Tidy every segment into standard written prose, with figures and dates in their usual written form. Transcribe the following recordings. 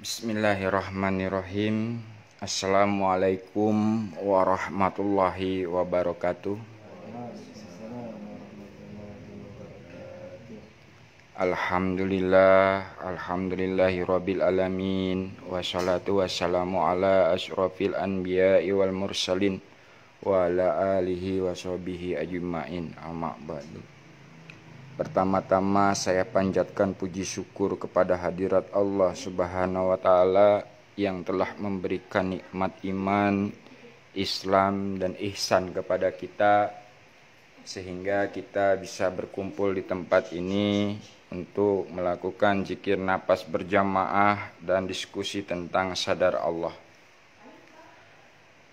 Bismillahirrahmanirrahim. Assalamualaikum warahmatullahi wabarakatuh. Alhamdulillahirabbil alamin. Wassalatu wassalamu ala asyrafil anbiya'i wal mursalin wa ala alihi washabihi ajmain. Amma ba'du. Pertama-tama saya panjatkan puji syukur kepada hadirat Allah Subhanahu wa taala yang telah memberikan nikmat iman, Islam dan ihsan kepada kita sehingga kita bisa berkumpul di tempat ini untuk melakukan zikir napas berjamaah dan diskusi tentang sadar Allah.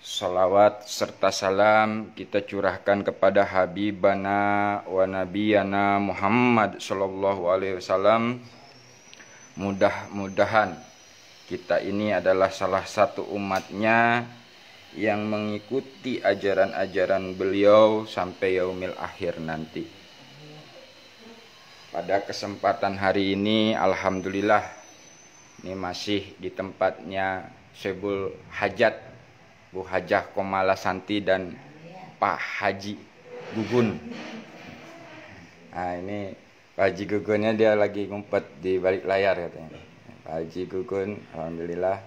Salawat serta salam kita curahkan kepada Habibana wa Nabiyana Muhammad sallallahu alaihi wasallam. Mudah-mudahan kita ini adalah salah satu umatnya yang mengikuti ajaran-ajaran beliau sampai yaumil akhir nanti. Pada kesempatan hari ini alhamdulillah ini masih di tempatnya Syebul Hajat Bu Hajah Komala Santi dan Pak Haji Gugun. Nah ini Pak Haji Gugunnya dia lagi ngumpet di balik layar katanya. Pak Haji Gugun, alhamdulillah.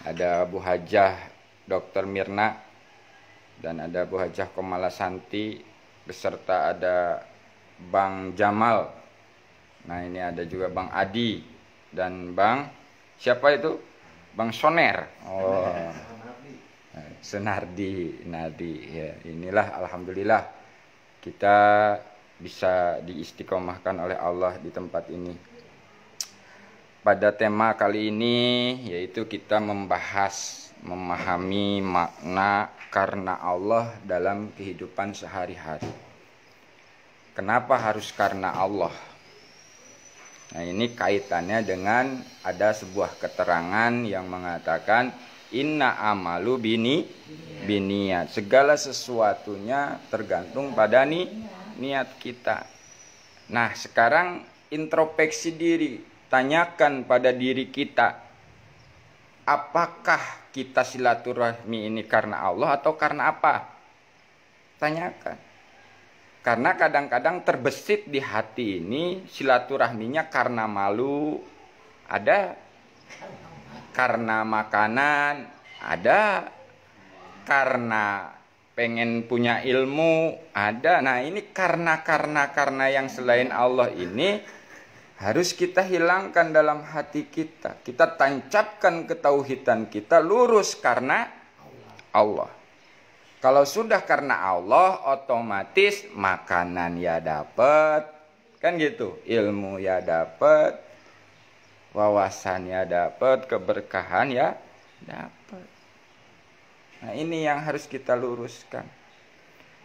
Ada Bu Hajah Dr. Mirna dan ada Bu Hajah Komala Santi beserta ada Bang Jamal. Nah ini ada juga Bang Adi dan Bang siapa itu? Bang Soner. Oh. Senardi, Nadi ya, inilah alhamdulillah kita bisa diistiqomahkan oleh Allah di tempat ini. Pada tema kali ini yaitu kita membahas memahami makna karena Allah dalam kehidupan sehari-hari. Kenapa harus karena Allah? Nah, ini kaitannya dengan ada sebuah keterangan yang mengatakan inna amalu biniyat. Segala sesuatunya tergantung pada niat kita. Nah, sekarang introspeksi diri, tanyakan pada diri kita, apakah kita silaturahmi ini karena Allah atau karena apa? Tanyakan. Karena kadang-kadang terbesit di hati ini silaturahminya karena malu, ada karena makanan, ada karena pengen punya ilmu, ada. Nah ini karena yang selain Allah ini harus kita hilangkan dalam hati kita. Kita tancapkan ketauhidan kita lurus karena Allah. Kalau sudah karena Allah, otomatis makanan ya dapat, kan gitu, ilmu ya dapat, wawasannya dapat, keberkahan ya dapat. Nah ini yang harus kita luruskan.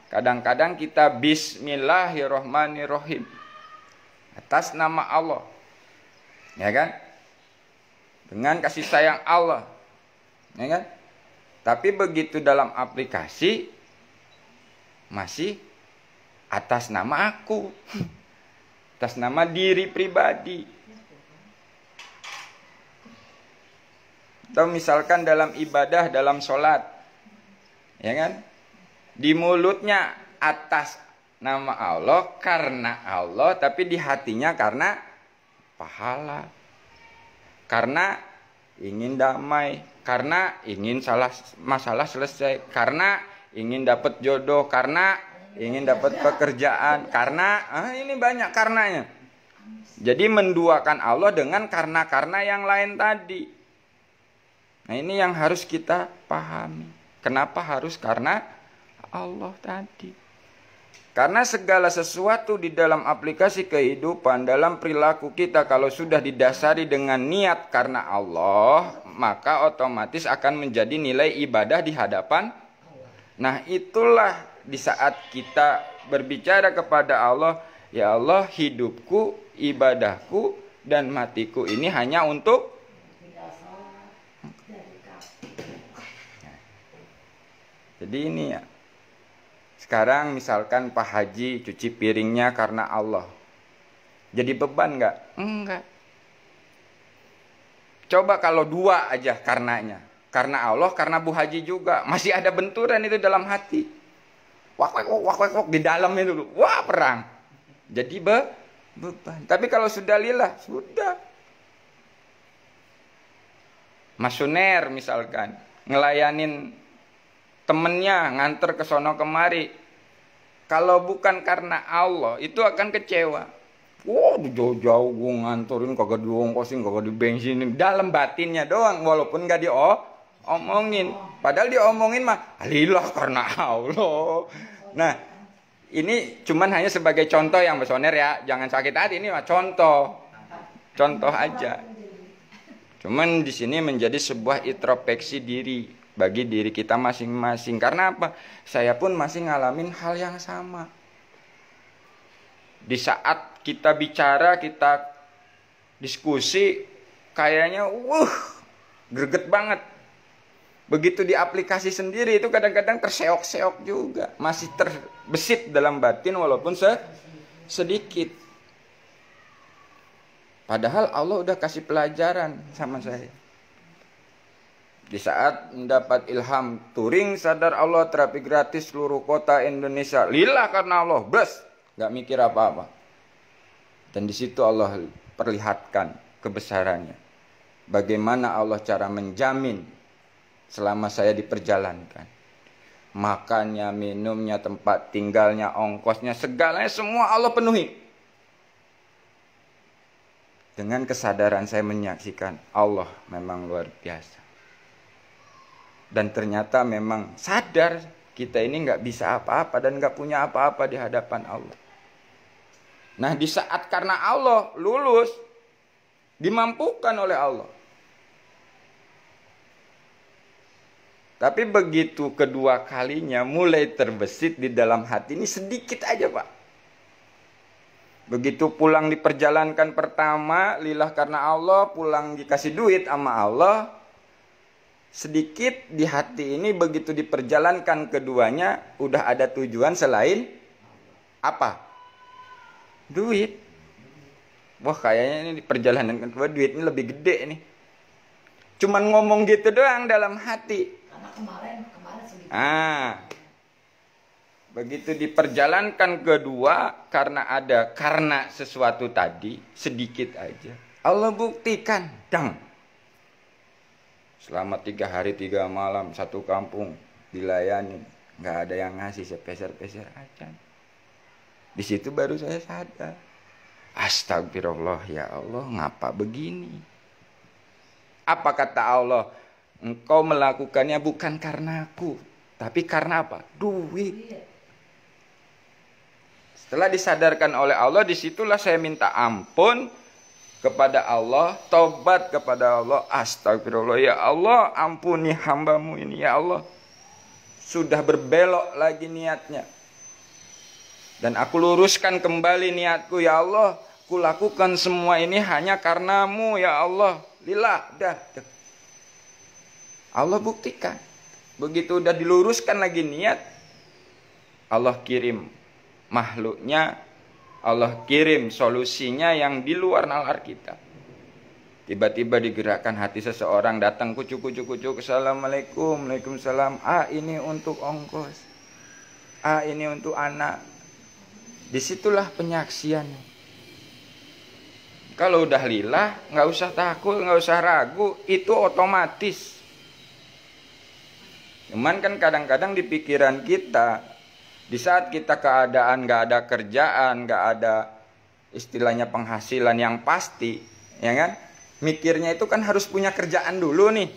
Kadang-kadang kita Bismillahirrahmanirrahim atas nama Allah, ya kan, dengan kasih sayang Allah, ya kan. Tapi begitu dalam aplikasi masih atas nama aku, atas nama diri pribadi. Atau misalkan dalam ibadah, dalam sholat, ya kan, di mulutnya atas nama Allah, karena Allah, tapi di hatinya karena pahala, karena ingin damai, karena ingin masalah selesai, karena ingin dapat jodoh, karena ingin dapat pekerjaan, karena ini banyak karenanya. Jadi menduakan Allah dengan karena yang lain tadi. Nah ini yang harus kita pahami. Kenapa harus karena Allah tadi? Karena segala sesuatu di dalam aplikasi kehidupan, dalam perilaku kita kalau sudah didasari dengan niat karena Allah, maka otomatis akan menjadi nilai ibadah di hadapan. Nah itulah di saat kita berbicara kepada Allah, ya Allah hidupku, ibadahku, dan matiku ini hanya untuk jadi ini ya. Sekarang misalkan Pak Haji cuci piringnya karena Allah. Jadi beban enggak? Enggak. Coba kalau dua aja karenanya. Karena Allah, karena Bu Haji juga. Masih ada benturan itu dalam hati. Wak, wak, wak, wak, wak, di dalam itu. Wah, perang. Jadi beban. Tapi kalau sudah lillah, sudah. Mas Suner misalkan. Ngelayanin temennya, nganter ke sono kemari. Kalau bukan karena Allah, itu akan kecewa. Wah, jauh-jauh gue nganturin, kagak diongkosin, kagak dibensinin. Dalam batinnya doang, walaupun gak diomongin. Padahal diomongin mah, lillah karena Allah. Nah, ini cuman hanya sebagai contoh yang besoner ya. Jangan sakit hati, ini mah contoh. Contoh aja. Cuman di sini menjadi sebuah introspeksi diri bagi diri kita masing-masing. Karena apa? Saya pun masih ngalamin hal yang sama. Di saat kita bicara, kita diskusi, kayaknya greget banget. Begitu di aplikasi sendiri itu kadang-kadang terseok-seok juga. Masih terbesit dalam batin walaupun sedikit. Padahal Allah udah kasih pelajaran sama saya. Di saat mendapat ilham, touring sadar Allah, terapi gratis seluruh kota Indonesia. Lillah karena Allah, bes. Gak mikir apa-apa. Dan di situ Allah perlihatkan kebesarannya. Bagaimana Allah cara menjamin selama saya diperjalankan. Makannya, minumnya, tempat tinggalnya, ongkosnya, segalanya semua Allah penuhi. Dengan kesadaran saya menyaksikan Allah memang luar biasa. Dan ternyata memang sadar kita ini nggak bisa apa-apa dan nggak punya apa-apa di hadapan Allah. Nah, di saat karena Allah lulus, dimampukan oleh Allah. Tapi begitu kedua kalinya mulai terbesit di dalam hati ini sedikit aja, Pak. Begitu pulang diperjalankan pertama, lillah karena Allah, pulang dikasih duit sama Allah, sedikit di hati ini begitu diperjalankan keduanya, udah ada tujuan selain apa? Duit. Wah, kayaknya ini di perjalanan kedua duit ini lebih gede nih. Cuman ngomong gitu doang dalam hati. Karena kemarin sedikit. Begitu diperjalankan kedua karena sesuatu tadi sedikit aja. Allah buktikan, dang. Selama 3 hari 3 malam satu kampung dilayani, nggak ada yang ngasih, sepeser-peser aja. Di situ baru saya sadar. Astagfirullah, ya Allah, ngapa begini? Apa kata Allah? Engkau melakukannya bukan karena aku, tapi karena apa? Duit. Setelah disadarkan oleh Allah, disitulah saya minta ampun kepada Allah, tobat kepada Allah. Astagfirullah, ya Allah, ampuni hambamu ini, ya Allah. Sudah berbelok lagi niatnya. Dan aku luruskan kembali niatku, ya Allah. Kulakukan semua ini hanya karenamu, ya Allah. Lillah, dah. Allah buktikan. Begitu udah diluruskan lagi niat, Allah kirim makhluknya, Allah kirim solusinya yang di luar nalar kita. Tiba-tiba digerakkan hati seseorang, datang kucuk. Assalamualaikum, waalaikumsalam. Ini untuk ongkos. Ini untuk anak. Disitulah penyaksiannya. Kalau udah lillah, nggak usah takut, nggak usah ragu, itu otomatis. Cuman kan kadang-kadang di pikiran kita, di saat kita keadaan nggak ada kerjaan, nggak ada istilahnya penghasilan yang pasti, ya kan? Mikirnya itu kan harus punya kerjaan dulu nih.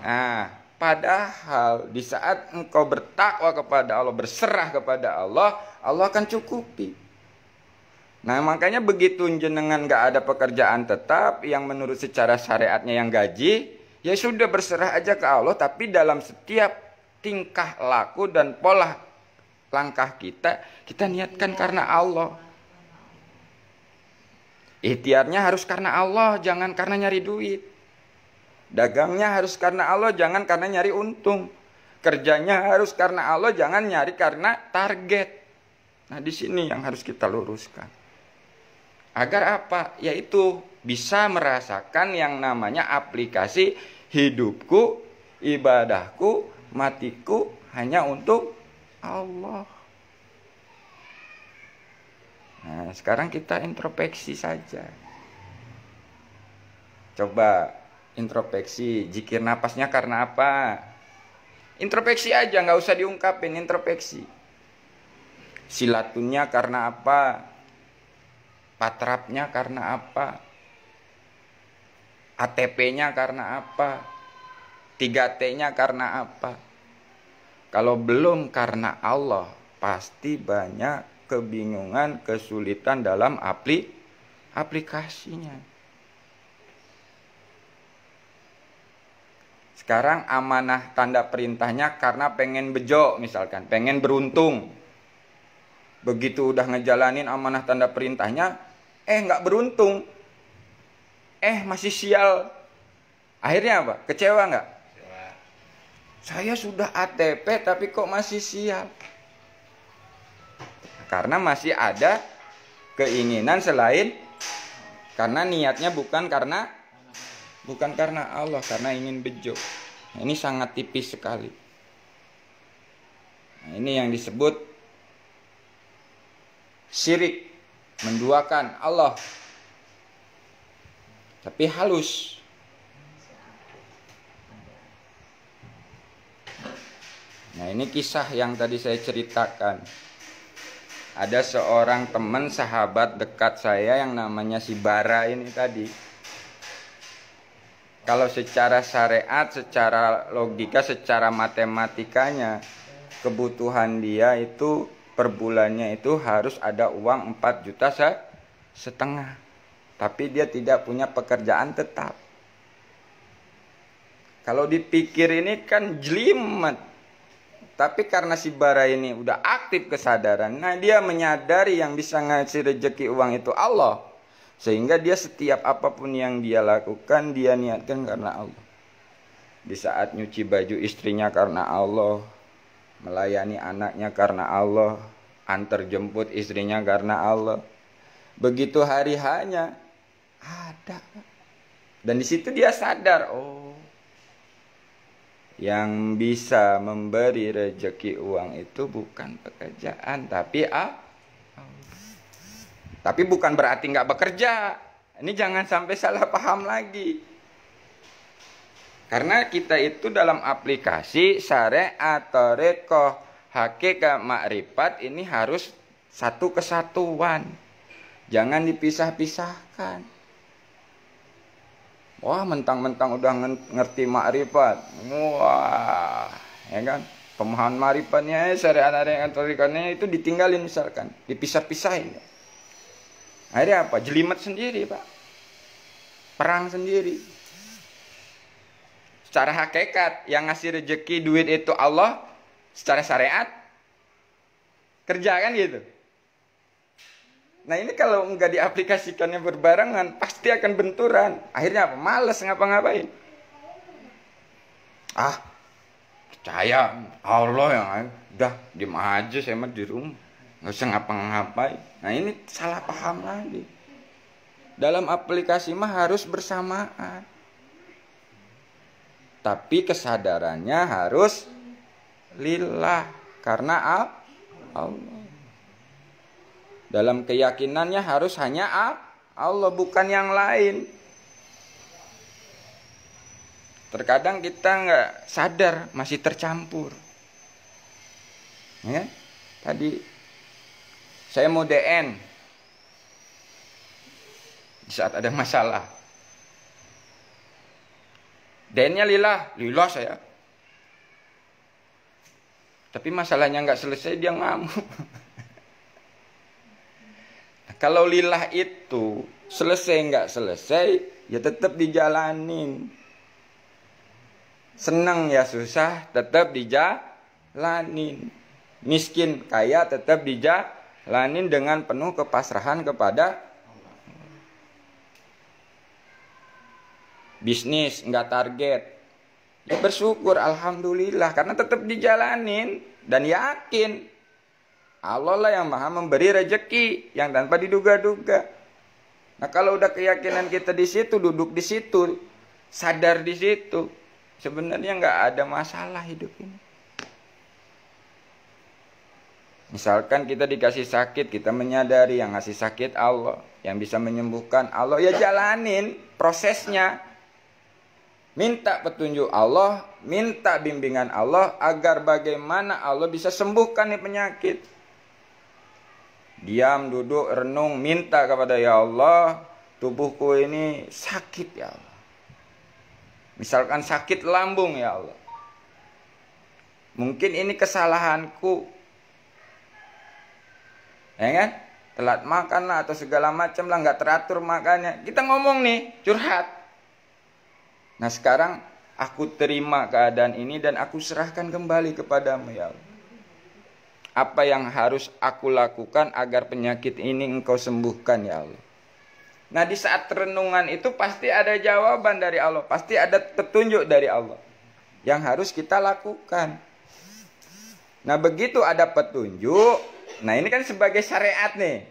Nah, padahal di saat engkau bertakwa kepada Allah, berserah kepada Allah, Allah akan cukupi. Nah, makanya begitu jenengan gak ada pekerjaan tetap yang menurut secara syariatnya yang gaji, ya sudah berserah aja ke Allah. Tapi dalam setiap tingkah laku dan pola langkah kita niatkan karena Allah. Ikhtiarnya harus karena Allah, jangan karena nyari duit. Dagangnya harus karena Allah, jangan karena nyari untung. Kerjanya harus karena Allah, jangan nyari karena target. Nah, di sini yang harus kita luruskan. Agar apa? Yaitu bisa merasakan yang namanya aplikasi hidupku, ibadahku, matiku hanya untuk Allah. Nah, sekarang kita introspeksi saja. Coba introspeksi, zikir napasnya karena apa? Introspeksi aja, nggak usah diungkapin, introspeksi. Silatunnya karena apa? Patrapnya karena apa? ATP-nya karena apa? 3T-nya karena apa? Kalau belum karena Allah, pasti banyak kebingungan, kesulitan dalam aplikasinya. Sekarang amanah tanda perintahnya karena pengen bejo misalkan, pengen beruntung. Begitu udah ngejalanin amanah tanda perintahnya, nggak beruntung. Masih sial. Akhirnya apa? Kecewa nggak? Kecewa. Saya sudah ATP tapi kok masih sial. Karena masih ada keinginan selain, karena niatnya bukan karena Allah, karena ingin bejo. Nah, ini sangat tipis sekali. Nah, ini yang disebut syirik, menduakan Allah. Tapi halus. Nah, ini kisah yang tadi saya ceritakan. Ada seorang teman sahabat dekat saya yang namanya si Bara ini tadi. Kalau secara syariat, secara logika, secara matematikanya, kebutuhan dia itu per bulannya itu harus ada uang 4,5 juta. Tapi dia tidak punya pekerjaan tetap. Kalau dipikir ini kan jelimet. Tapi karena si Bara ini udah aktif kesadaran, nah dia menyadari yang bisa ngasih rezeki uang itu Allah. Sehingga dia setiap apapun yang dia lakukan, dia niatkan karena Allah. Di saat nyuci baju istrinya karena Allah, melayani anaknya karena Allah, antar jemput istrinya karena Allah. Begitu hari hanya ada. Dan di situ dia sadar, yang bisa memberi rezeki uang itu bukan pekerjaan, tapi Tapi bukan berarti nggak bekerja. Ini jangan sampai salah paham lagi. Karena kita itu dalam aplikasi syariat, thariqah, hakikat, makrifat ini harus satu kesatuan. Jangan dipisah-pisahkan. Wah, mentang-mentang udah ngerti makrifat. Wah, ya kan? Pemahaman makrifatnya, syariat thariqahnya itu ditinggalin misalkan, dipisah-pisahin. Akhirnya apa? Jelimet sendiri, Pak. Perang sendiri. Secara hakikat, yang ngasih rezeki duit itu Allah. Secara syariat, kerja kan gitu. Nah ini kalau nggak diaplikasikannya berbarengan, pasti akan benturan. Akhirnya apa? Males ngapa-ngapain. Percaya Allah yang udah diem aja, saya mah di rumah. Nggak usah ngapa-ngapain. Nah ini salah paham lagi. Dalam aplikasi mah harus bersamaan. Tapi kesadarannya harus lillah. Karena Allah. Dalam keyakinannya harus hanya Allah, bukan yang lain. Terkadang kita nggak sadar, masih tercampur. Ya, tadi saya mau DN di saat ada masalah. DN-nya lillah saya. Tapi masalahnya nggak selesai, dia ngamuk. Kalau lillah itu selesai nggak selesai, ya tetap dijalanin. Senang ya susah, tetap dijalanin. Miskin kaya, tetap dijalanin dengan penuh kepasrahan kepada bisnis, nggak target. Ya bersyukur, alhamdulillah, karena tetap dijalanin dan yakin Allah lah yang maha memberi rezeki yang tanpa diduga-duga. Nah, kalau udah keyakinan kita di situ, duduk di situ, sadar di situ, sebenarnya nggak ada masalah hidup ini. Misalkan kita dikasih sakit, kita menyadari yang ngasih sakit Allah, yang bisa menyembuhkan Allah, ya jalanin prosesnya. Minta petunjuk Allah, minta bimbingan Allah agar bagaimana Allah bisa sembuhkan nih penyakit. Diam, duduk, renung, minta kepada ya Allah, tubuhku ini sakit ya Allah. Misalkan sakit lambung ya Allah. Mungkin ini kesalahanku. Ya kan? Telat makan lah atau segala macam lah, nggak teratur makannya. Kita ngomong nih, curhat. Nah sekarang aku terima keadaan ini dan aku serahkan kembali kepadamu ya Allah. Apa yang harus aku lakukan agar penyakit ini engkau sembuhkan ya Allah. Nah di saat renungan itu pasti ada jawaban dari Allah. Pasti ada petunjuk dari Allah yang harus kita lakukan. Nah begitu ada petunjuk, nah ini kan sebagai syariat nih,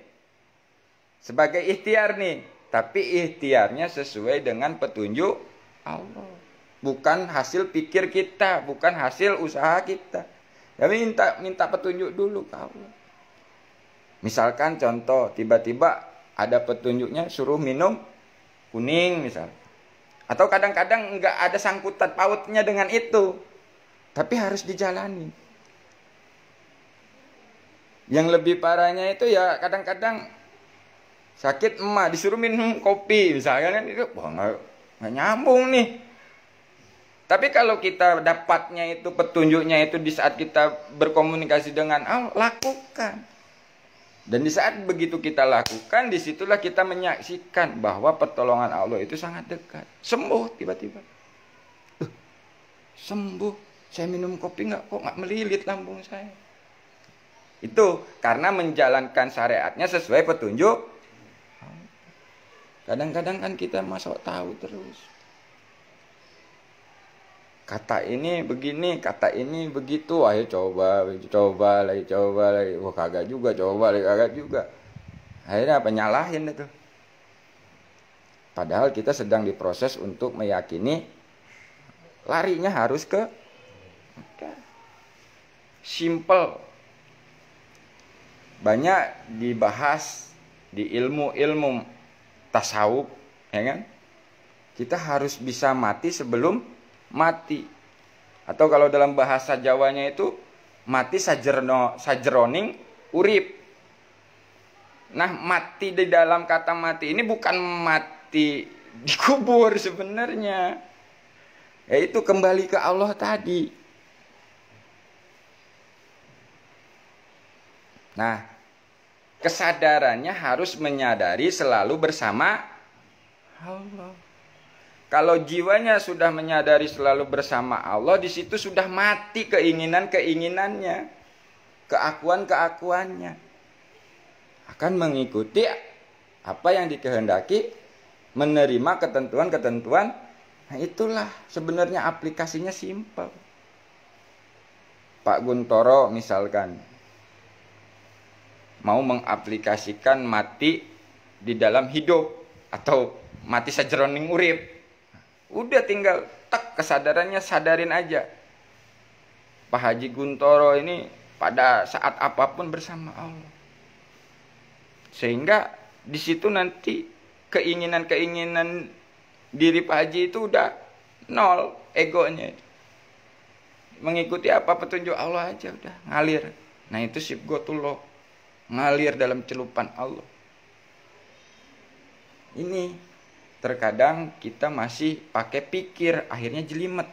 sebagai ikhtiar nih. Tapi ikhtiarnya sesuai dengan petunjuk Allah, bukan hasil pikir kita, bukan hasil usaha kita. Tapi minta petunjuk dulu ke Allah. Misalkan contoh, tiba-tiba ada petunjuknya suruh minum kuning misal. Atau kadang-kadang nggak ada sangkutan pautnya dengan itu, tapi harus dijalani. Yang lebih parahnya itu ya kadang-kadang sakit emak disuruh minum kopi misalnya kan, itu wah nggak nyambung nih. Tapi kalau kita dapatnya itu petunjuknya itu di saat kita berkomunikasi dengan Allah, lakukan. Dan di saat begitu kita lakukan, disitulah kita menyaksikan bahwa pertolongan Allah itu sangat dekat. Sembuh tiba-tiba. Sembuh. Saya minum kopi kok nggak melilit lambung saya. Itu karena menjalankan syariatnya sesuai petunjuk. Kadang-kadang kan kita masuk tahu terus. Kata ini begini, kata ini begitu. Ayo coba lagi. Wah kagak juga, coba lagi kagak juga. Akhirnya apa, nyalahin itu. Padahal kita sedang diproses untuk meyakini, larinya harus ke simple. Banyak dibahas di ilmu-ilmu tasawuf, ya kan? Kita harus bisa mati sebelum mati. Atau kalau dalam bahasa Jawanya itu mati sajroning urip. Nah, mati di dalam kata mati ini bukan mati dikubur sebenarnya. Yaitu kembali ke Allah tadi. Nah, kesadarannya harus menyadari selalu bersama Allah. Kalau jiwanya sudah menyadari selalu bersama Allah, di situ sudah mati keinginan-keinginannya, keakuan-keakuannya. Akan mengikuti apa yang dikehendaki, menerima ketentuan-ketentuan. Nah, itulah sebenarnya aplikasinya simpel. Pak Guntoro misalkan mau mengaplikasikan mati di dalam hidup atau mati sajroning urip. Udah tinggal tak kesadarannya, sadarin aja. Pak Haji Guntoro ini pada saat apapun bersama Allah. Sehingga di situ nanti keinginan-keinginan diri Pak Haji itu udah nol egonya. Mengikuti apa petunjuk Allah aja udah ngalir. Nah itu sibghatullah, ngalir dalam celupan Allah. Ini terkadang kita masih pakai pikir, akhirnya jelimet.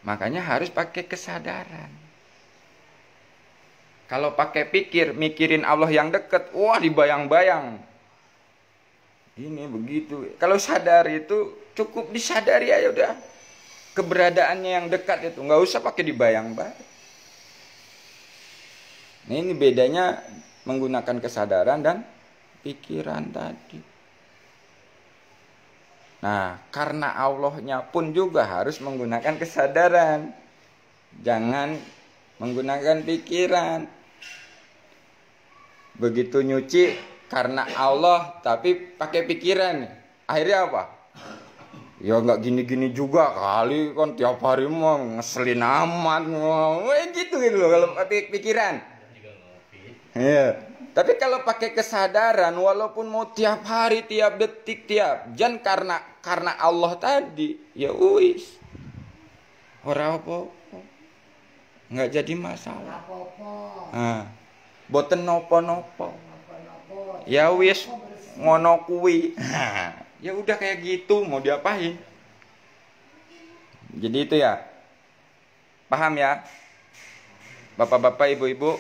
Makanya harus pakai kesadaran. Kalau pakai pikir, mikirin Allah yang dekat, wah dibayang-bayang. Ini begitu. Kalau sadar itu cukup disadari aja udah. Keberadaannya yang dekat itu, nggak usah pakai dibayang-bayang. Nah, ini bedanya menggunakan kesadaran dan pikiran tadi. Nah, karena Allahnya pun juga harus menggunakan kesadaran. Jangan menggunakan pikiran. Begitu nyuci karena Allah tapi pakai pikiran. Akhirnya apa? Ya nggak gini-gini juga kali, kan tiap hari mau ngeselin amat, gitu loh kalau pakai pikiran. Iya. Tapi kalau pakai kesadaran, walaupun mau tiap hari, tiap detik, tiap jam, karena Allah tadi, ya wis, ora apa-apa, nggak jadi masalah. Nah, boten nopo-nopo. Ya wis, ngono kuwi. Ya udah kayak gitu, mau diapain? Jadi itu ya, paham ya, bapak-bapak, ibu-ibu,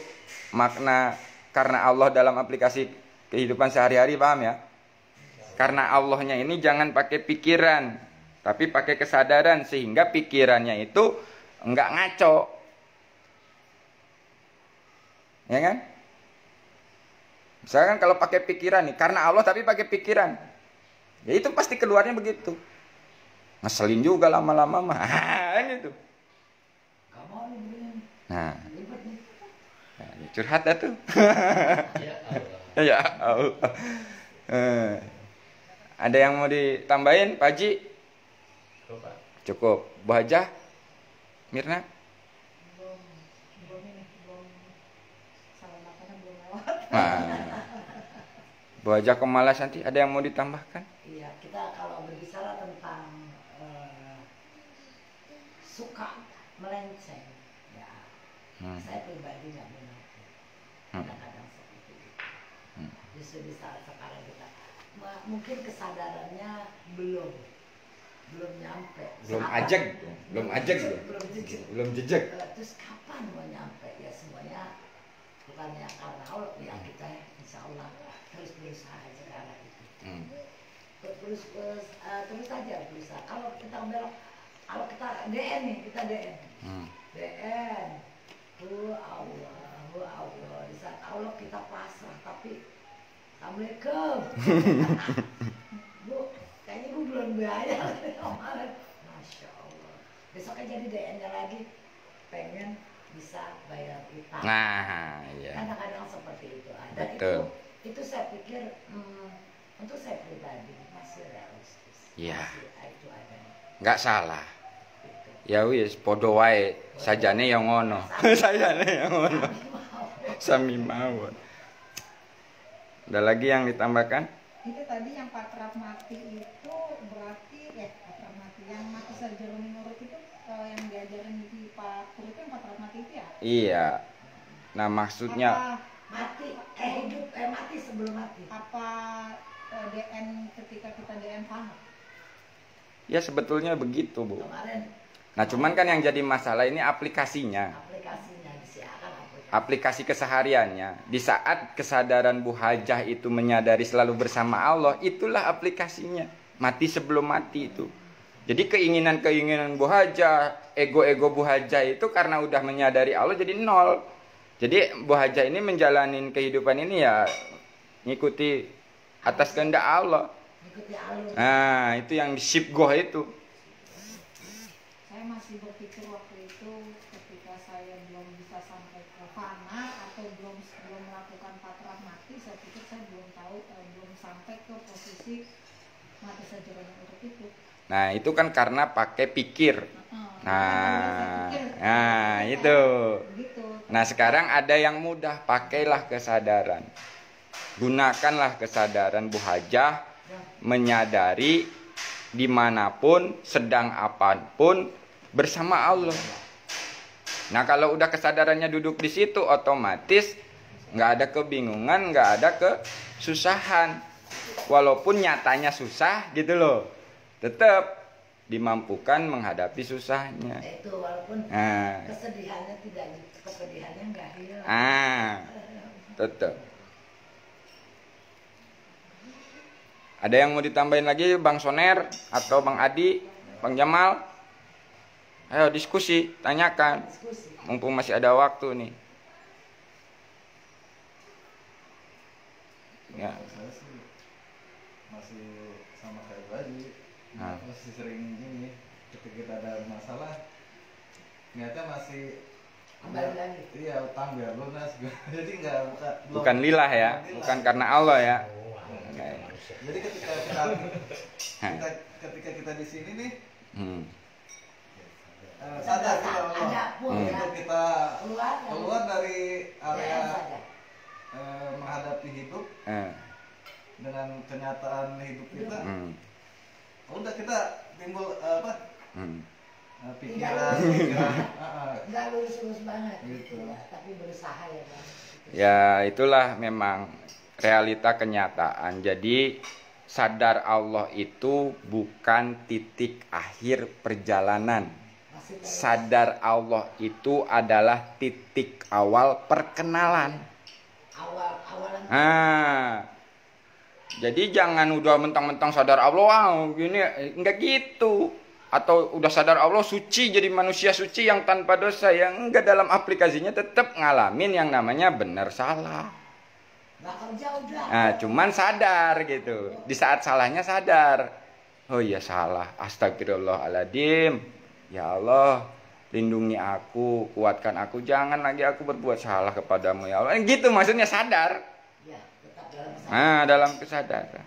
makna karena Allah dalam aplikasi kehidupan sehari-hari, paham ya? Karena Allahnya ini jangan pakai pikiran, tapi pakai kesadaran, sehingga pikirannya itu enggak ngaco. Ya kan? Misalkan kalau pakai pikiran nih, karena Allah tapi pakai pikiran, ya itu pasti keluarnya begitu. Ngeselin juga lama-lama mah, gitu. Nah, curhat dah tuh. Ya Allah. Ada yang mau ditambahin, Pak Haji? Cukup. Bu Hajah? Mirna? Bu Hajah Kemala Santi, ada yang mau ditambahkan? Iya, kita kalau berbicara tentang suka melenceng, ya, saya pribadi nggak mengerti. Kadang-kadang seperti itu. Justru di saat sekarang kita mungkin kesadarannya belum nyampe. Belum ajak, belum jejak. Terus kapan mau nyampe? Ya semuanya bukannya karena Allah, ya kita insya Allah terus berusaha aja ke arah itu. Terus aja berusaha. Kalau kita belok, kalau kita DN nih, kita DN. DN. Allah. Di saat Allah kita pasrah, tapi Assalamualaikum. Bu, kayaknya ibu belum bayar kemarin. Masya Allah. Besoknya jadi DN-nya lagi, pengen bisa bayar utang. Nah, iya. Kadang-kadang seperti itu. Dan betul. Itu saya pikir untuk saya pribadi masih realistis. Iya. Itu ada. Nggak salah. Ya wis, podo wae, sajane yang ngono. Sajane yang ngono. Sami mawon. Ada lagi yang ditambahkan? Itu tadi yang patrap mati itu berarti patrap mati yang mati sajero menurut itu yang diajarin di Pak Guru itu yang patrap mati itu ya? Iya. Nah, maksudnya mati hidup mati sebelum mati. Apa DN ketika kita DN fana? Ya sebetulnya begitu, Bu. Kemarin. Nah, cuman kan yang jadi masalah ini aplikasinya. Aplikasi kesehariannya. Di saat kesadaran Bu Hajah itu menyadari selalu bersama Allah, itulah aplikasinya. Mati sebelum mati itu. Jadi keinginan-keinginan Bu Hajah, ego-ego Bu Hajah itu karena udah menyadari Allah jadi nol. Jadi Bu Hajah ini menjalani kehidupan ini ya ngikuti atas kehendak Allah. Nah, itu yang di ship goh itu. Saya masih berpikir waktu itu ketika saya belum bisa sampai ke fana atau belum melakukan patrap mati, saya pikir saya belum tahu, belum sampai ke posisi mati saja untuk itu. Nah, itu kan karena pakai pikir. Nah, itu. Nah, sekarang ada yang mudah, pakailah kesadaran. Gunakanlah kesadaran Bu Hajah menyadari dimanapun, sedang apapun bersama Allah. Nah, kalau udah kesadarannya duduk di situ, otomatis nggak ada kebingungan, nggak ada kesusahan. Walaupun nyatanya susah gitu loh, tetap dimampukan menghadapi susahnya. Itu walaupun kesedihannya nggak hilang. Tetap. Ada yang mau ditambahin lagi, Bang Soner atau Bang Adi, Bang Jamal? Ayo diskusi, tanyakan. Mumpung masih ada waktu nih. Ya. Saya sih masih sama kayak tadi. Masih sering ini ketika kita ada masalah, niatnya masih Kembali lagi. Iya, utang biar lunas. Jadi nggak Bukan lillah ya, bukan karena Allah ya. Jadi ketika kita di sini nih, sadar kita Allah. Begitu kita keluar dari area menghadapi hidup dengan kenyataan hidup kita, udah kita timbul pikiran nggak lurus banget gitu. Tapi berusaha ya Bang. Ya itulah memang realita kenyataan. Jadi sadar Allah itu bukan titik akhir perjalanan. Sadar Allah itu adalah titik awal perkenalan. Awalan. Jadi jangan udah mentang-mentang sadar Allah, wow, gini, enggak gitu. Atau udah sadar Allah suci, jadi manusia suci yang tanpa dosa. Yang enggak, dalam aplikasinya tetap ngalamin yang namanya benar salah. Nggak kerja udah. Nah, cuman sadar gitu. Di saat salahnya sadar. Oh iya salah, astagfirullahaladzim. Ya Allah, lindungi aku, kuatkan aku, jangan lagi aku berbuat salah kepadamu ya Allah. Gitu maksudnya sadar. Ya, tetap dalam kesadaran. Nah, dalam kesadaran.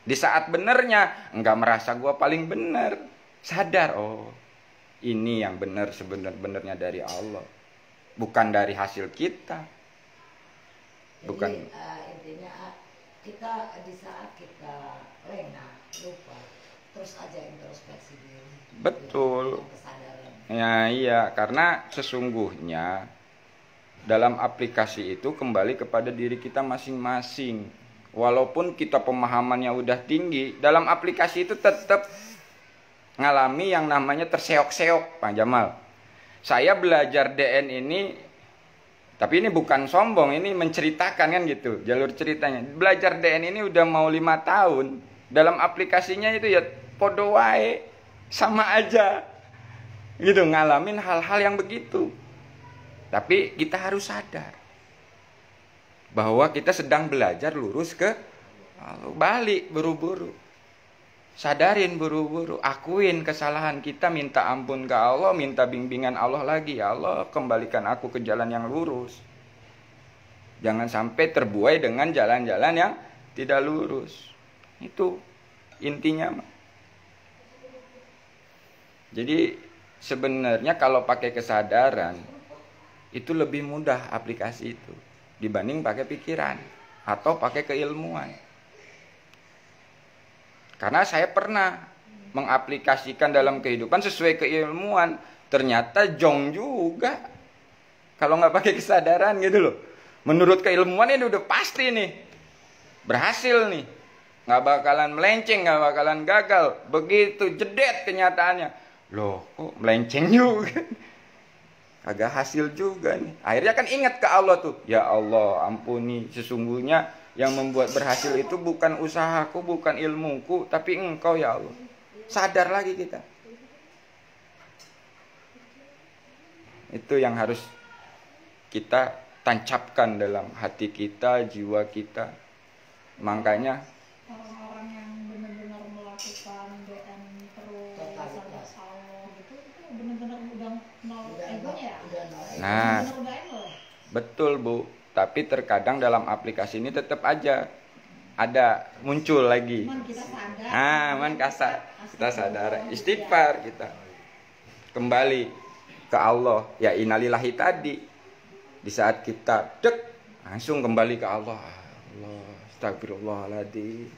Di saat benernya, enggak merasa gua paling bener. Sadar, oh ini yang benar sebenar-benarnya dari Allah. Bukan dari hasil kita. Bukan. Jadi, intinya kita di saat kita lengah, lupa, terus aja introspeksi diri. Betul. Kesadaran. Ya iya, karena sesungguhnya dalam aplikasi itu kembali kepada diri kita masing-masing. Walaupun kita pemahamannya udah tinggi, dalam aplikasi itu tetap ngalami yang namanya terseok-seok, Pak Jamal. Saya belajar DN ini, tapi ini bukan sombong, ini menceritakan kan gitu, jalur ceritanya. Belajar DN ini udah mau 5 tahun. Dalam aplikasinya itu ya podo wae, sama aja. Gitu, ngalamin hal-hal yang begitu. Tapi kita harus sadar bahwa kita sedang belajar lurus ke Allah. Balik buru-buru. Sadarin buru-buru, akuin kesalahan kita, minta ampun ke Allah, minta bimbingan Allah lagi. Ya Allah, kembalikan aku ke jalan yang lurus. Jangan sampai terbuai dengan jalan-jalan yang tidak lurus. Itu intinya. Jadi sebenarnya kalau pakai kesadaran itu lebih mudah aplikasi itu dibanding pakai pikiran atau pakai keilmuan. Karena saya pernah mengaplikasikan dalam kehidupan sesuai keilmuan, ternyata jong juga. Kalau nggak pakai kesadaran gitu loh. Menurut keilmuan ini udah pasti nih, berhasil nih, nggak bakalan melenceng, nggak bakalan gagal. Begitu jedet kenyataannya, loh kok melenceng juga, kagak hasil juga nih. Akhirnya kan ingat ke Allah tuh, ya Allah ampuni, sesungguhnya yang membuat berhasil itu bukan usahaku, bukan ilmuku, tapi Engkau ya Allah. Sadar lagi kita. Itu yang harus kita tancapkan dalam hati kita, jiwa kita. Makanya orang-orang yang benar-benar melakukan DN terus sadar Allah gitu, itu benar-benar udah nol egonya ya. Nah, Benar-benar udah ego. betul Bu. Tapi terkadang dalam aplikasi ini tetap aja ada muncul lagi. Man kita sadar. Kita sadar, istighfar kita. Kembali ke Allah, ya innalillahi tadi. Di saat kita langsung kembali ke Allah. Allah, astagfirullahaladzim.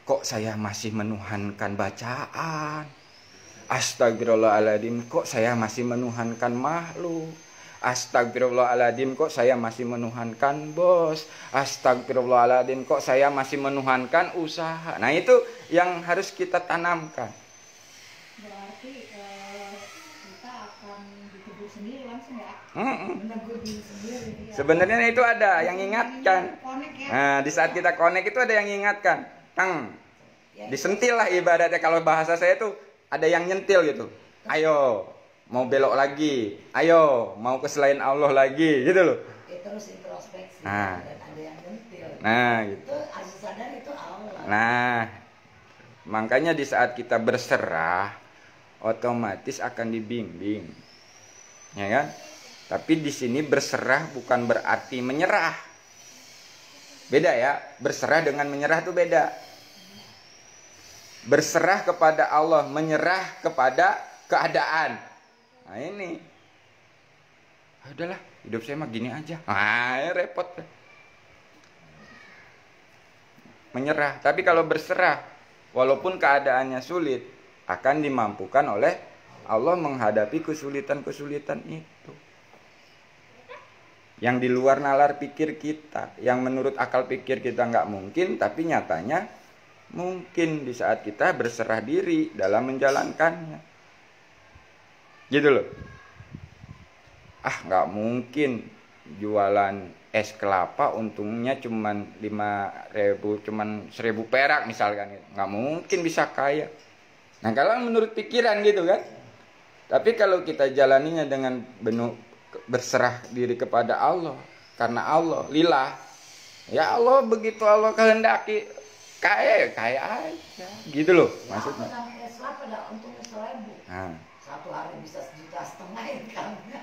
Kok saya masih menuhankan bacaan? Astagfirullahaladzim, kok saya masih menuhankan makhluk? Astagfirullahaladzim, kok saya masih menuhankan bos. Astagfirullahaladzim, kok saya masih menuhankan usaha. Nah itu yang harus kita tanamkan. Berarti kita akan ditegur sendiri langsung ya. Menegur diri sendiri. Sebenarnya itu ada yang ingatkan. Nah di saat kita connect itu ada yang ingatkan. Disentil lah ibaratnya, kalau bahasa saya tuh ada yang nyentil gitu. Ayo mau belok lagi, ayo mau ke selain Allah lagi, gitu loh. Terus introspeksi, Nah. dan ada yang nyentil. Nah, gitu. Itu harus sadar itu Allah. Nah, makanya di saat kita berserah, otomatis akan dibimbing. ya kan? Tapi di sini berserah bukan berarti menyerah. Beda ya, berserah dengan menyerah itu beda. Berserah kepada Allah, menyerah kepada keadaan. Nah ini, udahlah, hidup saya mah gini aja. Ah, repot. Menyerah. Tapi kalau berserah, walaupun keadaannya sulit, akan dimampukan oleh Allah menghadapi kesulitan-kesulitan itu. Yang di luar nalar pikir kita, yang menurut akal pikir kita nggak mungkin, tapi nyatanya mungkin di saat kita berserah diri dalam menjalankannya. Gitu loh. Ah, nggak mungkin jualan es kelapa untungnya cuman 5.000, cuman 1.000 perak misalkan. Nggak mungkin bisa kaya. Nah, kalau menurut pikiran gitu kan. Tapi kalau kita jalaninya dengan penuh berserah diri kepada Allah, karena Allah lillah. Ya Allah, begitu Allah kehendaki kaya aja. Gitu loh maksudnya. Es kelapa ada untungnya 1.000. Nah. Satu hari bisa 1,5 juta income-nya.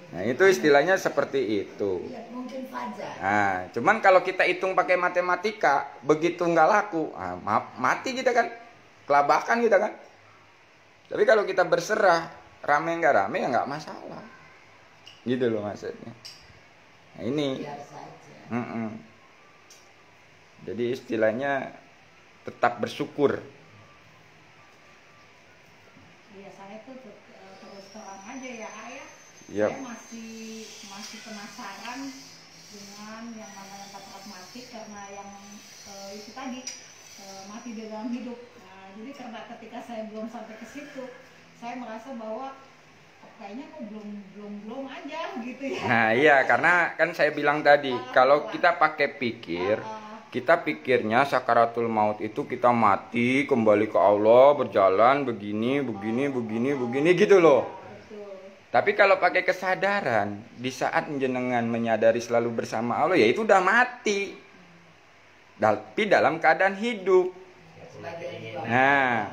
Nah, itu istilahnya seperti itu. Ya, mungkin saja. Nah, cuman kalau kita hitung pakai matematika, begitu nggak laku, mati kita kan, kelabakan kita kan. Tapi kalau kita berserah, rame nggak rame ya nggak masalah. Gitu loh maksudnya. Nah, ini. Biar saja. Jadi istilahnya tetap bersyukur. Iya, saya tuh terus terang aja ya ayah. Yep. Saya masih penasaran dengan yang namanya patrat mati, karena yang itu tadi mati di dalam hidup. Nah, jadi karena ketika saya belum sampai ke situ, saya merasa bahwa kayaknya kok belum aja gitu ya. Nah iya, karena kan saya bilang tadi, kalau kita pakai pikir, kita pikirnya sakaratul maut itu kita mati kembali ke Allah, berjalan begini gitu loh. Tapi kalau pakai kesadaran, di saat jenengan menyadari selalu bersama Allah, ya itu udah mati. Tapi dalam keadaan hidup. Nah,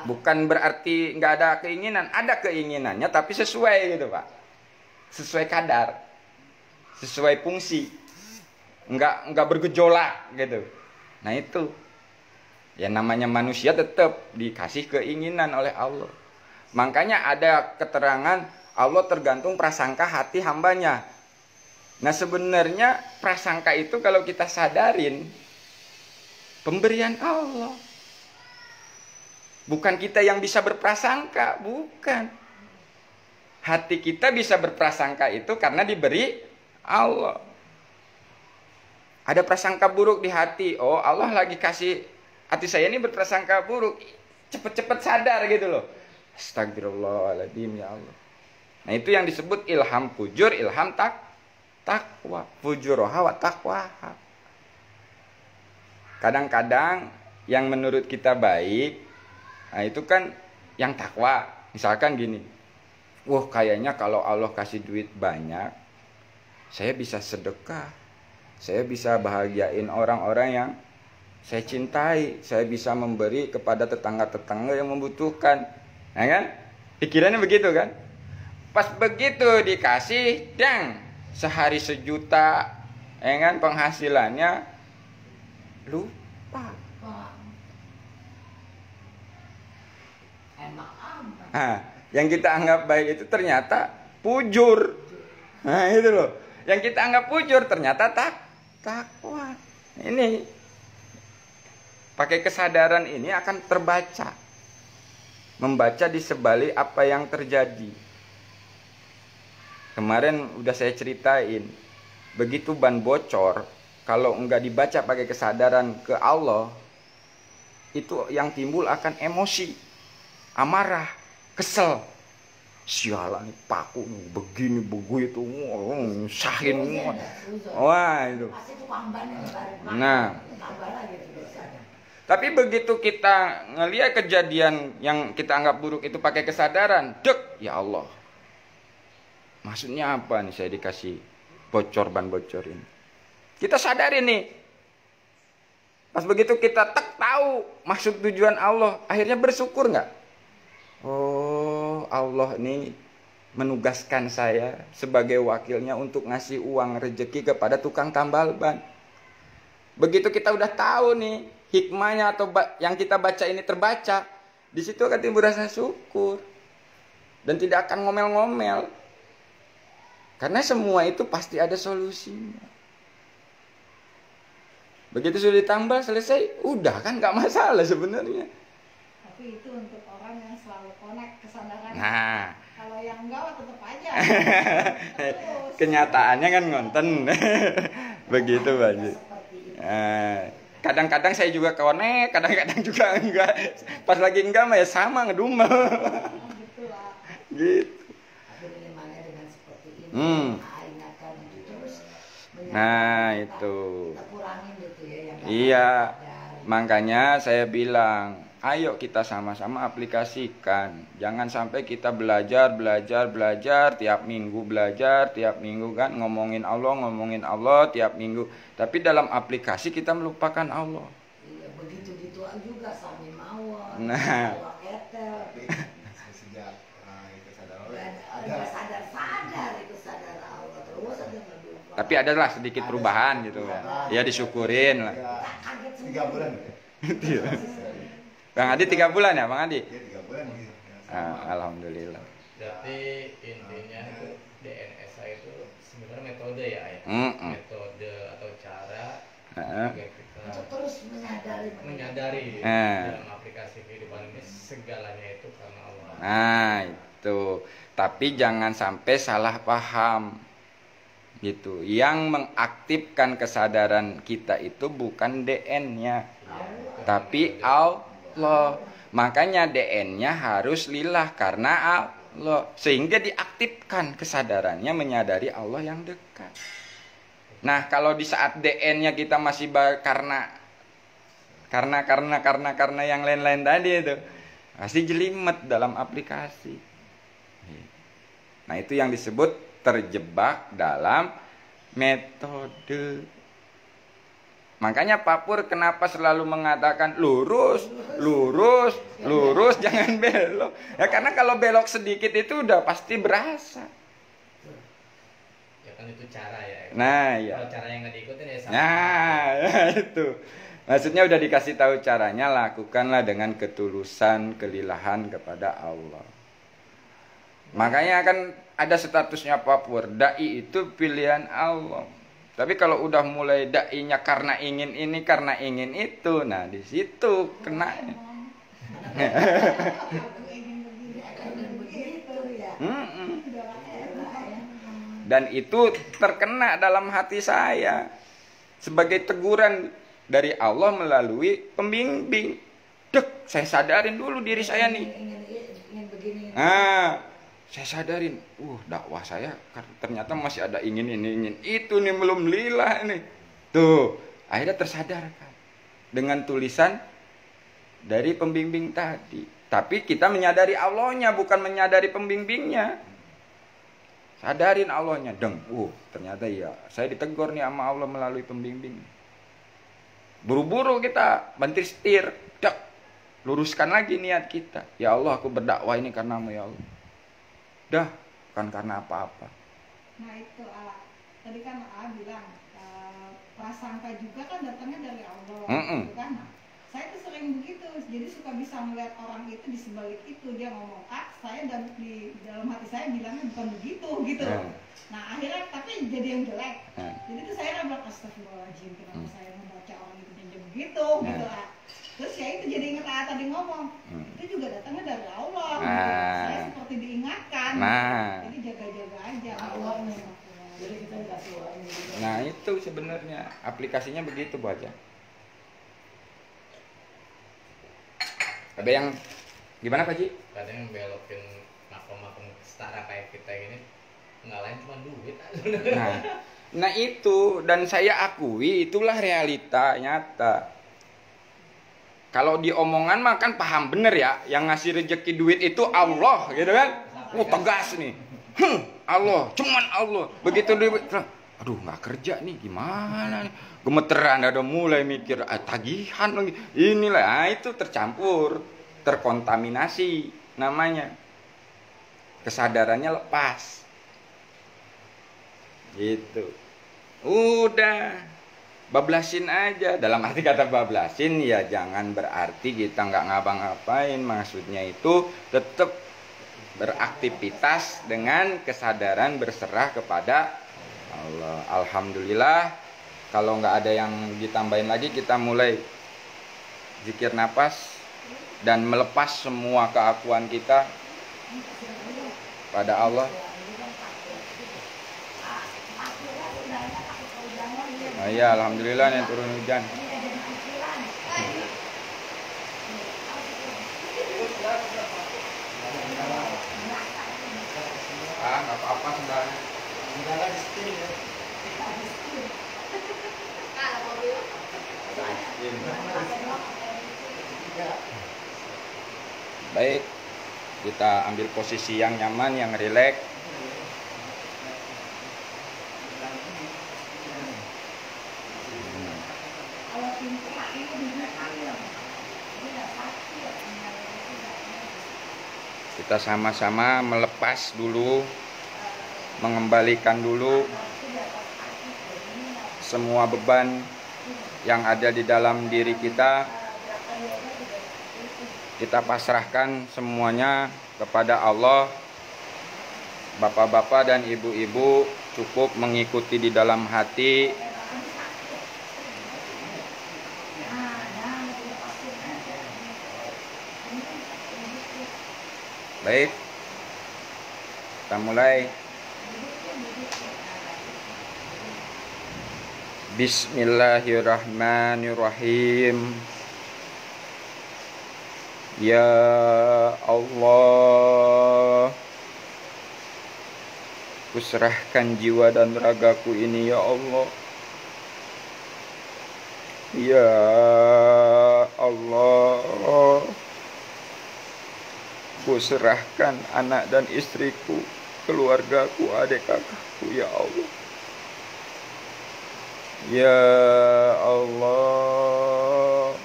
bukan berarti nggak ada keinginan, ada keinginannya, tapi sesuai gitu Pak. Sesuai kadar, sesuai fungsi. Nggak bergejolak gitu. Nah itu, ya namanya manusia tetap dikasih keinginan oleh Allah. Makanya ada keterangan Allah tergantung prasangka hati hambanya. Nah sebenarnya prasangka itu kalau kita sadarin, pemberian Allah. Bukan kita yang bisa berprasangka, bukan. Hati kita bisa berprasangka itu karena diberi Allah. Ada prasangka buruk di hati, oh Allah lagi kasih hati saya ini berprasangka buruk, cepet-cepet sadar gitu loh. Astagfirullahaladzim ya Allah. Nah itu yang disebut ilham fujur, ilham takwa. Fujuroha wa takwa. Kadang-kadang yang menurut kita baik, nah itu kan yang takwa. Misalkan gini, wah kayaknya kalau Allah kasih duit banyak, saya bisa sedekah, saya bisa bahagiain orang-orang yang saya cintai, saya bisa memberi kepada tetangga-tetangga yang membutuhkan. Nah kan? Pikirannya begitu kan? Pas begitu dikasih, dang, sehari 1 juta, ya kan, penghasilannya lupa. Nah, yang kita anggap baik itu ternyata pujur. Nah itu loh, yang kita anggap pujur ternyata takwa. Ini pakai kesadaran ini akan terbaca. Membaca di sebalik apa yang terjadi. Kemarin udah saya ceritain, begitu ban bocor, kalau enggak dibaca pakai kesadaran ke Allah, itu yang timbul akan emosi, amarah, kesel. Sialan nih paku nih, begini begitu, nyusahin. Wah itu. Nah. Tapi begitu kita ngelihat kejadian yang kita anggap buruk itu pakai kesadaran, dek, ya Allah. Maksudnya apa nih saya dikasih ban bocor ini? Kita sadari nih. Pas begitu kita tahu maksud tujuan Allah, akhirnya bersyukur nggak? Oh, Allah ini menugaskan saya sebagai wakilnya untuk ngasih uang rezeki kepada tukang tambal ban. Begitu kita udah tahu nih hikmahnya atau yang kita baca ini terbaca, di situ akan timbul rasa syukur dan tidak akan ngomel-ngomel. Karena semua itu pasti ada solusinya. Begitu sudah ditambal selesai, udah kan nggak masalah sebenarnya. Tapi itu untuk orang yang selalu connect kesadaran. Nah, kalau yang enggak tetap aja. kenyataannya kan ngonten. Begitu Baji. Kadang-kadang saya juga connect, kadang-kadang juga enggak. Pas lagi enggak mah ya sama ngedumel. Gitu lah. Gitu. Dengan seperti ini, ingatkan itu terus. Nah itu. Kita kurangin gitu ya. Yang Iya. Makanya saya bilang, ayo kita sama-sama aplikasikan. Jangan sampai kita belajar tiap minggu kan ngomongin Allah tiap minggu. Tapi dalam aplikasi kita melupakan Allah. Iya, begitu-gitu juga sami mawon. Nah. Sejak itu sadar itu sadar Allah terus ada berubah. Tapi adalah sedikit perubahan gitu kan. Ya disyukurin lah. 3 bulan ya? Bang Adi 3 bulan ya Bang Adi? Ya 3 bulan gitu. Alhamdulillah. Berarti intinya itu DNSA itu sebenarnya metode ya, metode atau cara agar kita Untuk terus menyadari dalam aplikasi kehidupan ini segalanya itu karena Allah. Nah itu. Tapi jangan sampai salah paham gitu. Yang mengaktifkan kesadaran kita itu bukan DN-nya, tapi Allah. Makanya DN-nya harus lillah karena Allah, sehingga diaktifkan kesadarannya menyadari Allah yang dekat. Nah, kalau di saat DN-nya kita masih karena yang lain-lain tadi itu, pasti jelimet dalam aplikasi. Nah, itu yang disebut terjebak dalam metode. Makanya Pak Pur kenapa selalu mengatakan lurus, jangan belok. Ya karena kalau belok sedikit itu udah pasti berasa. Ya kan itu cara ya. Nah, ya. Kalau cara yang nggak diikutin ya sama. Nah, itu. Maksudnya udah dikasih tahu caranya, lakukanlah dengan ketulusan, kelilahan kepada Allah. Makanya kan ada statusnya Pak Pur, dai itu pilihan Allah. Tapi kalau udah mulai dai-nya karena ingin ini, karena ingin itu, nah di situ kena. Dan itu terkena dalam hati saya sebagai teguran dari Allah melalui pembimbing. Dek, saya sadarin dulu diri saya nih. Saya sadarin, dakwah saya ternyata masih ada ingin itu nih, belum lillah nih. Tuh, akhirnya tersadarkan dengan tulisan dari pembimbing tadi. Tapi kita menyadari Allahnya, bukan menyadari pembimbingnya. Sadarin Allahnya, ternyata iya, saya ditegur nih sama Allah melalui pembimbing. Buru-buru kita bantir setir, luruskan lagi niat kita. Ya Allah, aku berdakwah ini karenamu ya Allah. Dah, bukan karena apa-apa. Nah itu tadi kan bilang prasangka juga kan datangnya dari Allah, gitu kan? Nah, saya tuh sering begitu, jadi suka bisa melihat orang itu di sebalik itu dia ngomong saya dan di dalam hati saya bilangnya bukan begitu gitu. Nah akhirnya tapi jadi yang jelek. Jadi tuh saya bilang astagfirullahaladzim, kenapa saya membaca orang itu jadi begitu gitu. Terus ya itu jadi ingat tadi ngomong, itu juga datangnya dari Allah. Saya seperti diingatkan. Jadi jaga-jaga aja Allahnya. Jadi kita nggak keluarin. Nah itu sebenarnya aplikasinya begitu Bu aja. Ada yang gimana Pak Ji? Kadang yang belokin makom-makom setara kayak kita ini nggak lain cuma duit. Nah itu, dan saya akui itulah realita nyata. Kalau di omongan mah kan paham bener ya, yang ngasih rezeki duit itu Allah gitu kan. Tegas nih. Allah, cuman Allah. Begitu duit, aduh nggak kerja nih, gimana nih? Gemeteran, ada mulai mikir tagihan lagi. Inilah, itu tercampur, terkontaminasi namanya. kesadarannya lepas. Gitu. Udah, bablasin aja. Dalam arti kata bablasin ya jangan berarti kita nggak ngapa-ngapain. Maksudnya itu tetap beraktivitas dengan kesadaran berserah kepada Allah. Alhamdulillah. Kalau nggak ada yang ditambahin lagi, kita mulai zikir nafas dan melepas semua keakuan kita pada Allah. Oh iya, alhamdulillah nih turun hujan. Nggak apa-apa sebenarnya. Baik, kita ambil posisi yang nyaman, yang rileks. Kita sama-sama melepas dulu, mengembalikan dulu semua beban yang ada di dalam diri kita. Kita pasrahkan semuanya kepada Allah. Bapak-bapak dan ibu-ibu cukup mengikuti di dalam hati. Baik, kita mulai. Bismillahirrahmanirrahim. Ya Allah, kuserahkan jiwa dan ragaku ini ya Allah. Ya Allah, kuserahkan anak dan istriku, keluargaku, adik kakakku ya Allah. Ya Allah,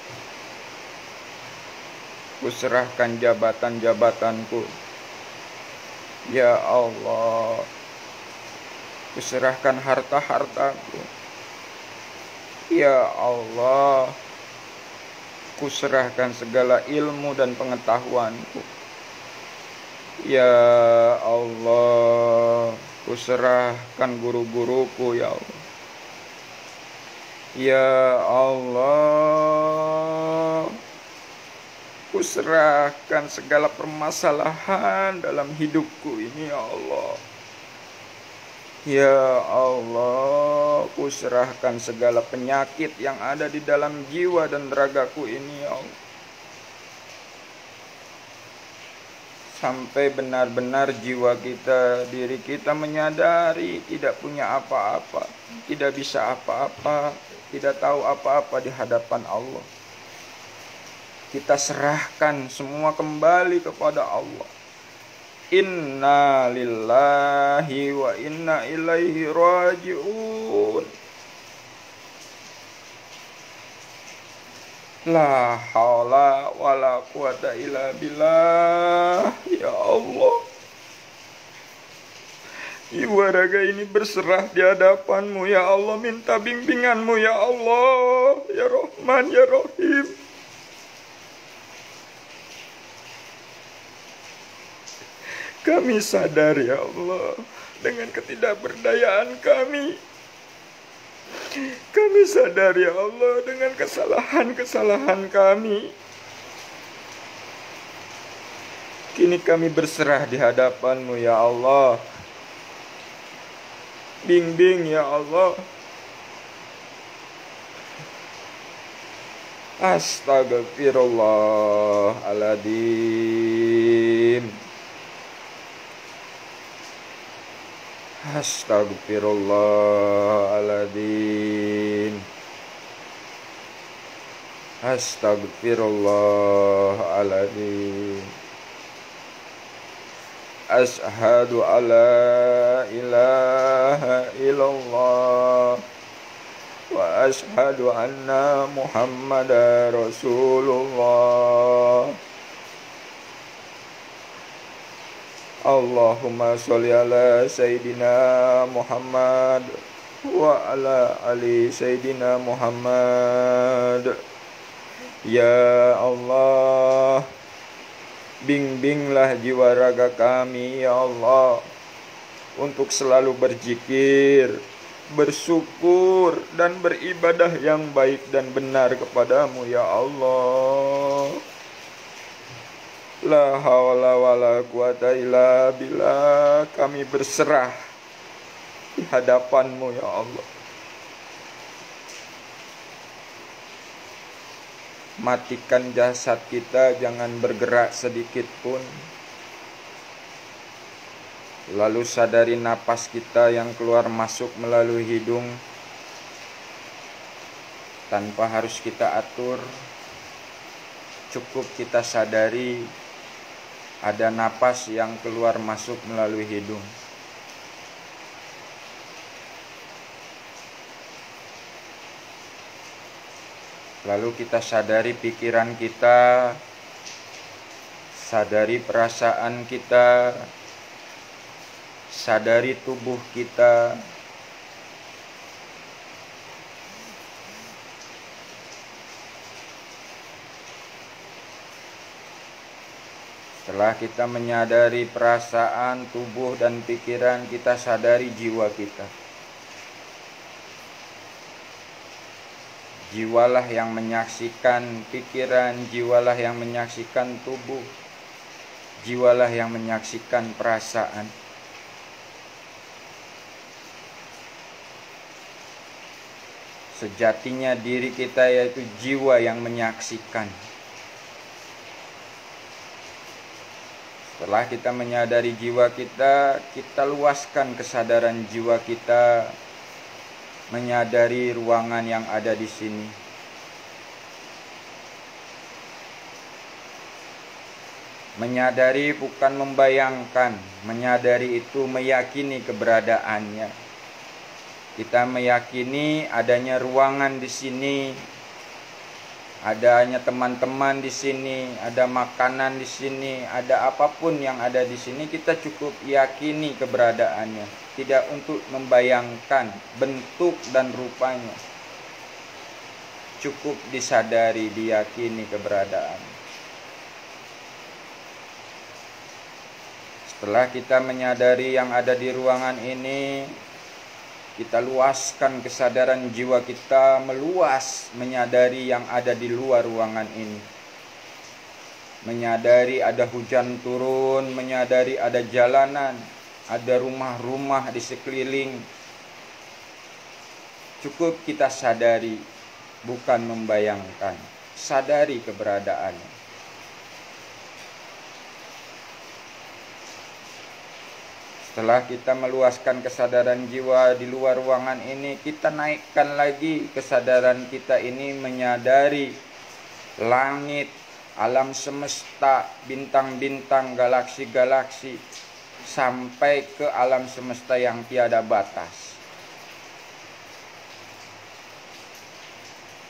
kuserahkan jabatan-jabatanku. Ya Allah, kuserahkan harta-hartaku. Ya Allah, kuserahkan segala ilmu dan pengetahuanku. Ya Allah, kuserahkan guru-guruku ya Allah. Ya Allah, kuserahkan segala permasalahan dalam hidupku ini ya Allah. Ya Allah, kuserahkan segala penyakit yang ada di dalam jiwa dan ragaku ini ya Allah. Sampai benar-benar jiwa kita, diri kita menyadari tidak punya apa-apa, tidak bisa apa-apa, tidak tahu apa-apa di hadapan Allah. Kita serahkan semua kembali kepada Allah. Inna lillahi wa inna ilaihi raji'un. La haula wa la quwata illa billah. Ya Allah, jiwa raga ini berserah di hadapan-Mu ya Allah. Minta bimbingan-Mu ya Allah. Ya Rahman ya Rahim. Kami sadar ya Allah dengan ketidakberdayaan kami. Kami sadar ya Allah dengan kesalahan-kesalahan kami. Kini kami berserah di hadapan-Mu ya Allah. Bimbing ya Allah. Astagfirullahaladzim. Astagfirullahaladzim. Astagfirullahaladzim. Ashhadu alla ilaha illallah wa ashhadu anna Muhammadar Rasulullah. Allahumma sholli ala Sayyidina Muhammad wa ala ali Sayyidina Muhammad. Ya Allah, bimbinglah jiwa raga kami ya Allah untuk selalu berzikir, bersyukur dan beribadah yang baik dan benar kepadamu ya Allah. La haula wala quwata illa billah. Kami berserah di hadapanmu ya Allah. Matikan jasad kita, jangan bergerak sedikit pun. Lalu sadari napas kita yang keluar masuk melalui hidung tanpa harus kita atur. Cukup kita sadari ada napas yang keluar masuk melalui hidung. Lalu kita sadari pikiran kita, sadari perasaan kita, sadari tubuh kita. Setelah kita menyadari perasaan, tubuh dan pikiran, kita sadari jiwa kita. Jiwalah yang menyaksikan pikiran, jiwalah yang menyaksikan tubuh, jiwalah yang menyaksikan perasaan. Sejatinya diri kita yaitu jiwa yang menyaksikan. Setelah kita menyadari jiwa kita, kita luaskan kesadaran jiwa kita, menyadari ruangan yang ada di sini. Menyadari bukan membayangkan, menyadari itu meyakini keberadaannya. Kita meyakini adanya ruangan di sini, adanya teman-teman di sini, ada makanan di sini, ada apapun yang ada di sini, kita cukup yakini keberadaannya, tidak untuk membayangkan bentuk dan rupanya. Cukup disadari, diyakini keberadaan. Setelah kita menyadari yang ada di ruangan ini, kita luaskan kesadaran jiwa kita, meluas menyadari yang ada di luar ruangan ini. Menyadari ada hujan turun, menyadari ada jalanan, ada rumah-rumah di sekeliling. Cukup kita sadari, bukan membayangkan. Sadari keberadaannya. Setelah kita meluaskan kesadaran jiwa di luar ruangan ini, kita naikkan lagi kesadaran kita ini menyadari langit, alam semesta, bintang-bintang, galaksi-galaksi, sampai ke alam semesta yang tiada batas.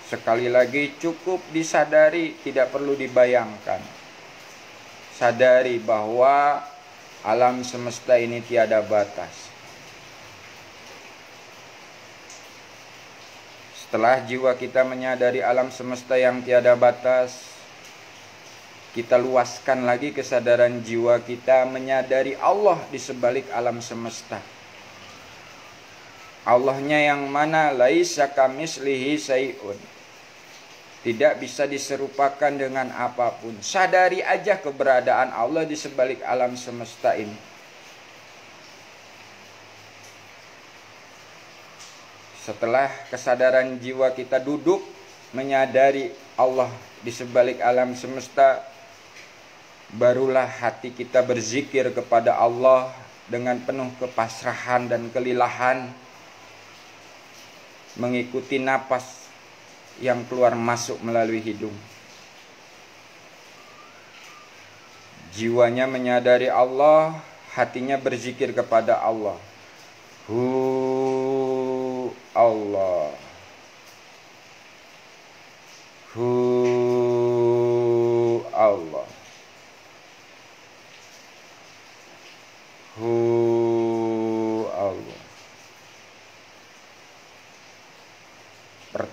Sekali lagi cukup disadari, tidak perlu dibayangkan. Sadari bahwa alam semesta ini tiada batas. Setelah jiwa kita menyadari alam semesta yang tiada batas, kita luaskan lagi kesadaran jiwa kita menyadari Allah di sebalik alam semesta. Allahnya yang mana? Laisa kamislihi syai'un. Tidak bisa diserupakan dengan apapun. Sadari aja keberadaan Allah di sebalik alam semesta ini. Setelah kesadaran jiwa kita duduk menyadari Allah di sebalik alam semesta, barulah hati kita berzikir kepada Allah dengan penuh kepasrahan dan kelilahan, mengikuti napas yang keluar masuk melalui hidung. Jiwanya menyadari Allah, hatinya berzikir kepada Allah. Hu Allah. Hu Allah.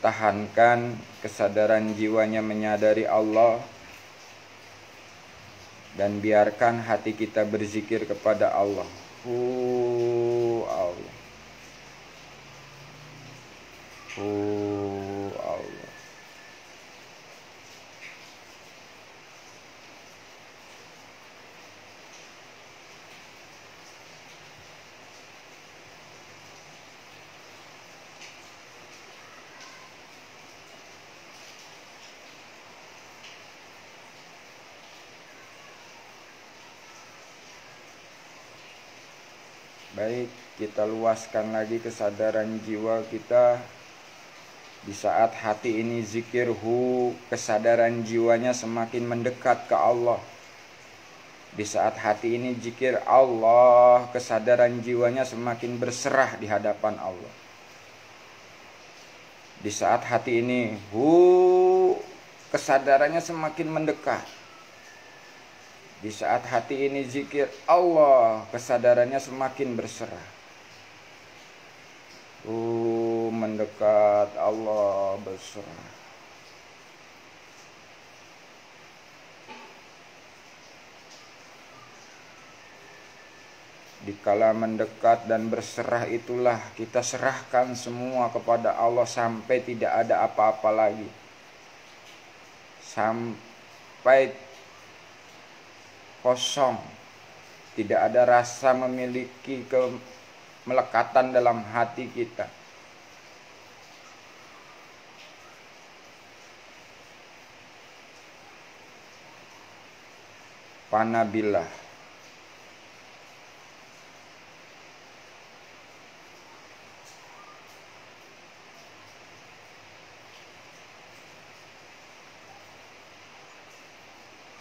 pertahankan kesadaran jiwanya menyadari Allah, dan biarkan hati kita berzikir kepada Allah. Allah. Allah. Baik, kita luaskan lagi kesadaran jiwa kita. Di saat hati ini zikir kesadaran jiwanya semakin mendekat ke Allah. Di saat hati ini zikir Allah, kesadaran jiwanya semakin berserah di hadapan Allah. Di saat hati ini kesadarannya semakin mendekat. Di saat hati ini zikir Allah, kesadarannya semakin berserah. Mendekat Allah, berserah. Dikala mendekat dan berserah itulah kita serahkan semua kepada Allah sampai tidak ada apa-apa lagi. Sampai kosong, tidak ada rasa memiliki kemelekatan dalam hati kita. Panabillah.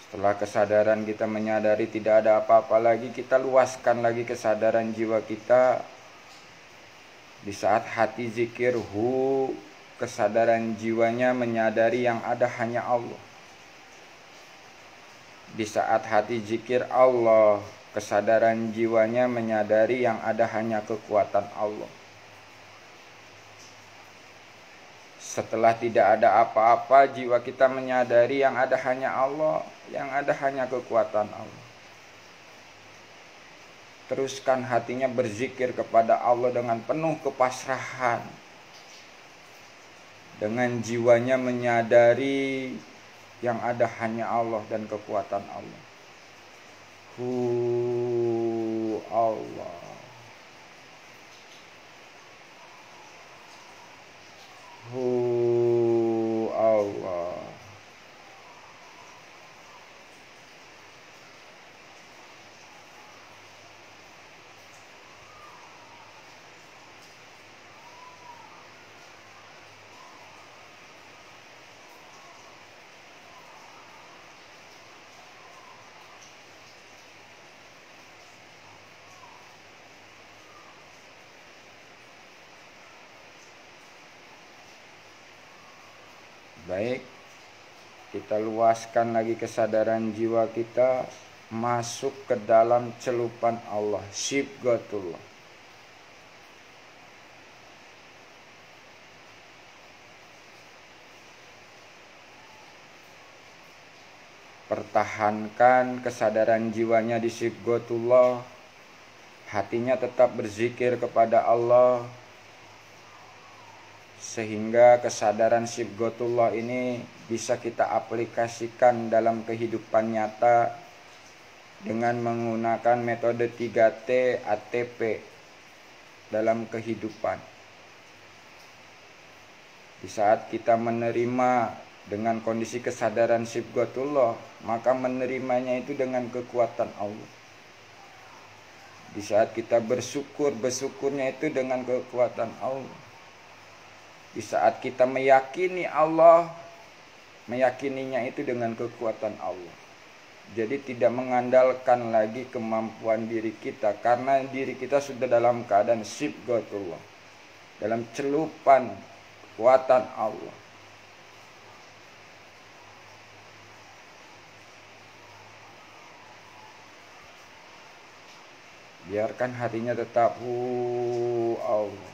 Setelah kesadaran kita menyadari tidak ada apa-apa lagi, kita luaskan lagi kesadaran jiwa kita. Di saat hati zikir kesadaran jiwanya menyadari yang ada hanya Allah. Di saat hati zikir Allah, kesadaran jiwanya menyadari yang ada hanya kekuatan Allah. Setelah tidak ada apa-apa, jiwa kita menyadari yang ada hanya Allah, yang ada hanya kekuatan Allah. Teruskan hatinya berzikir kepada Allah dengan penuh kepasrahan. Dengan jiwanya menyadari yang ada hanya Allah dan kekuatan Allah. Allah. Allah. Baik, kita luaskan lagi kesadaran jiwa kita masuk ke dalam celupan Allah, Sibghatullah. Pertahankan kesadaran jiwanya di Sibghatullah, hatinya tetap berzikir kepada Allah, sehingga kesadaran Sibghatullah ini bisa kita aplikasikan dalam kehidupan nyata dengan menggunakan metode 3T ATP dalam kehidupan. Di saat kita menerima dengan kondisi kesadaran Sibghatullah, maka menerimanya itu dengan kekuatan Allah. Di saat kita bersyukur, bersyukurnya itu dengan kekuatan Allah. Di saat kita meyakini Allah, meyakininya itu dengan kekuatan Allah. Jadi tidak mengandalkan lagi kemampuan diri kita, karena diri kita sudah dalam keadaan Sibghatullah, dalam celupan kekuatan Allah. Biarkan hatinya tetap Allah.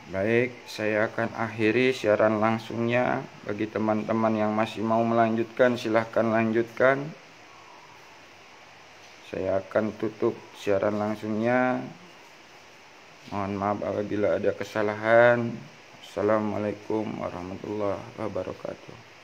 Baik, saya akan akhiri siaran langsungnya. Bagi teman-teman yang masih mau melanjutkan, silahkan lanjutkan. Saya akan tutup siaran langsungnya. Mohon maaf apabila ada kesalahan. Assalamualaikum warahmatullahi wabarakatuh.